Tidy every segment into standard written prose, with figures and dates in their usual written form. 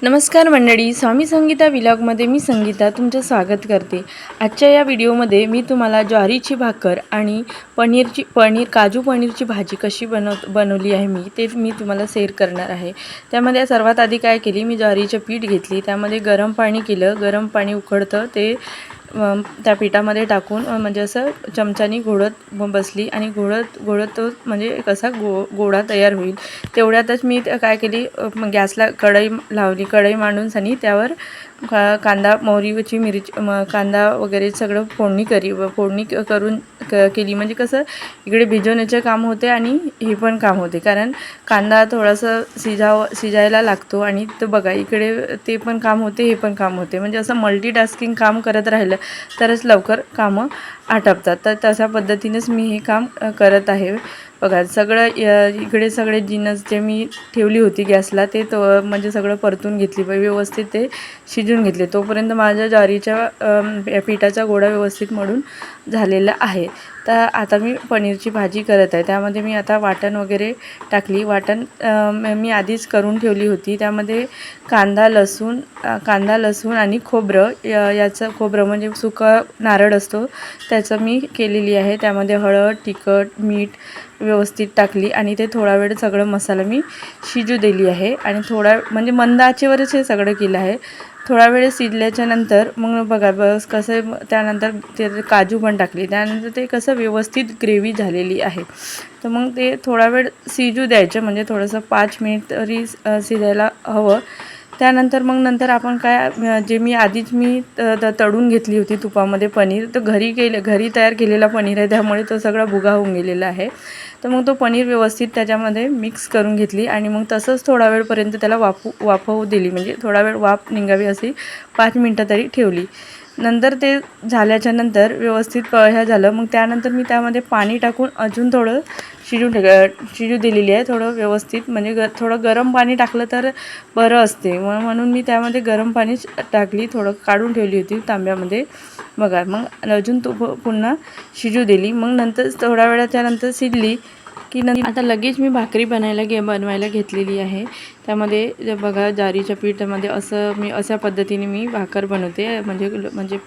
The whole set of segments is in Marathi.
नमस्कार मंडळी, स्वामी संगीता व्लॉगमध्ये मी संगीता तुमचं स्वागत करते। आजच्या या व्हिडिओमध्ये मी तुम्हाला ज्वारीची भाकर आणि काजू पनीरची भाजी कशी बनवली आहे ते मी तुम्हाला शेअर करणार आहे। त्यामध्ये सर्वात आधी काय केली, मी ज्वारीचे पीठ घेतली, त्यामध्ये गरम पाणी केलं, गरम पाणी उकळतं ते त्या पिठामध्ये टाकून म्हणजे असं चमच्यानी घोळत बसली आणि घोळत तो म्हणजे कसा गोळा तयार होईल तेवढ्यातच मी काय केली, गॅसला कढई लावली, कढई मांडून सनी त्यावर कांदा मोहरीची मिरची कांदा वगैरे सगळं फोडणी करून केली। म्हणजे कसं इकडे भिजवण्याचे काम होते आणि हे पण काम होते, कारण कांदा थोडासा शिजायला लागतो आणि तो बघा इकडे ते पण काम होते हे पण काम होते, म्हणजे असं मल्टीटास्किंग काम करत राहिलं तरच लवकर कामं आटपतात। तर तशा पद्धतीनेच मी हे काम करत आहे। बघा सगळं इकडे सगळे जिन्नस जे मी ठेवली होती गॅसला ते म्हणजे सगळं परतून घेतली, व्यवस्थित ते शिजून घेतले। तोपर्यंत माझ्या ज्वारीच्या पिठाचा गोळा व्यवस्थित मळून झालेला आहे। तर आता मी पनीरची भाजी करत आहे। त्यामध्ये मी आता वाटण वगैरे टाकली। वाटण मी आधीच करून ठेवली होती। त्यामध्ये कांदा लसूण आणि खोबरं, याचं खोबरं म्हणजे सुका नारळ असतो त्याचं मी केलेली आहे। त्यामध्ये हळद, तिखट, मीठ व्यवस्थित टाकली आणि ते थोडा वेळ सगळं मसाला मी शिजू दिली आहे आणि थोडा म्हणजे मंद आचेवरच हे सगळं केलं आहे। थोडा वेळ शिजल्याच्या नंतर मग बघा बस कसं, त्यानंतर ते काजू पण टाकली, त्यानंतर ते कसं व्यवस्थित ग्रेव्ही झालेली आहे। तर मग ते थोडा वेळ शिजू द्यायचं, म्हणजे थोडंसं 5 मिनिट तरी शिजायला हवं। त्यानंतर मग नंतर आपण काय, जे मी आधीच तळून घेतली होती तुपामध्ये पनीर, तर घरी तयार केलेला पनीर आहे, त्यामुळे तो सगळा भुगा होऊन गेलेला आहे। तर मग तो पनीर व्यवस्थित त्याच्यामध्ये मिक्स करून घेतली आणि मग तसंच थोडा वेळपर्यंत त्याला वाफवू दिली, म्हणजे थोडा वेळ वाफ निघावी अशी 5 मिनिटं तरी ठेवली। नंतर ते झाल्याच्या नंतर व्यवस्थित हे झालं, मग त्यानंतर मी त्यामध्ये पाणी टाकून अजून थोडं शिजू दिलेली आहे, थोडं व्यवस्थित, म्हणजे थोडं गरम पाणी टाकलं तर बरं असते, म्हणून मी त्यामध्ये गरम पाणी टाकली, थोडं काढून ठेवली होती तांब्यामध्ये। बघा मग अजून तो पुन्हा शिजू दिली। मग नंतर थोड्या वेळाच्या नंतर शिजली की आता लगेच मी भाकरी बनवायला घेतलेली आहे। त्यामध्ये बघा ज्वारीच्या पिठामध्ये मी अशा पद्धतीने मी भाकर बनवते, म्हणजे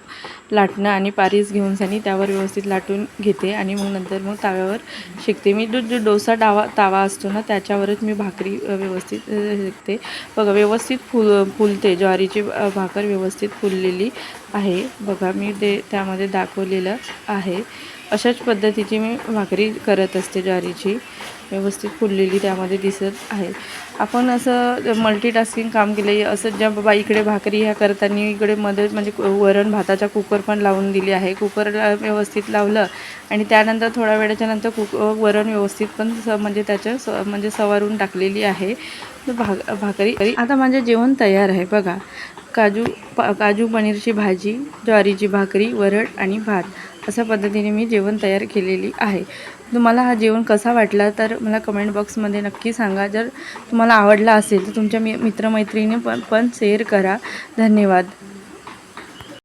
लाटणं आणि पारीस घेऊन त्यावर व्यवस्थित लाटून घेते आणि मग नंतर ताव्यावर शेकते। मी जो डोसा तावा असतो ना त्याच्यावरच मी भाकरी व्यवस्थित शेकते। बघा व्यवस्थित फुलते, ज्वारीची भाकर व्यवस्थित फुललेली आहे। बघा मी ते त्यामध्ये दाखवलेलं आहे। अशाच पद्धतीची मी भाकरी करत असते, ज्वारीची व्यवस्थित फुललेली त्यामध्ये दिसत आहे। आपण असं मल्टीटास्किंग काम केलं, असं ज्या बाबा इकडे भाकरी ह्या करताना इकडे मदत म्हणजे वरण भाताचा कुकर पण लावून दिली आहे। कुकरला व्यवस्थित लावलं आणि त्यानंतर थोड्या वेळाच्या नंतर वरण व्यवस्थित पण म्हणजे म्हणजे सवारून टाकलेली आहे भाकरी। आता माझं जेवण तयार आहे। बघा काजू पनीरची भाजी, ज्वारीची भाकरी, वरण आणि भात, अशा पद्धतीने मी जेवण तयार केलेली आहे। तुम्हाला हा जेवण कसा वाटला तर मला कमेंट बॉक्समध्ये नक्की सांगा। जर तुम्हाला आवडला असेल तर तुमच्या मित्रमैत्रिणी पण शेअर करा। धन्यवाद।